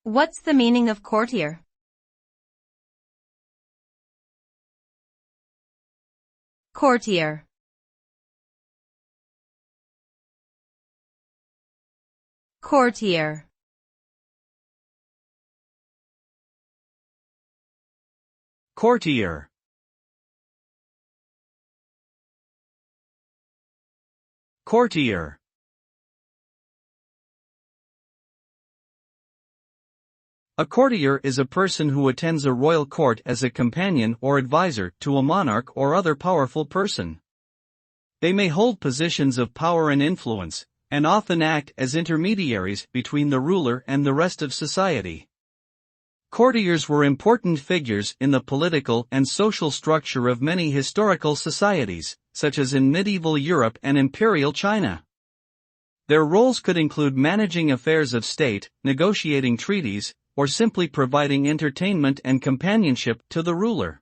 What's the meaning of courtier? Courtier. Courtier. Courtier. Courtier. A courtier is a person who attends a royal court as a companion or advisor to a monarch or other powerful person. They may hold positions of power and influence, and often act as intermediaries between the ruler and the rest of society. Courtiers were important figures in the political and social structure of many historical societies, such as in medieval Europe and imperial China. Their roles could include managing affairs of state, negotiating treaties, or simply providing entertainment and companionship to the ruler.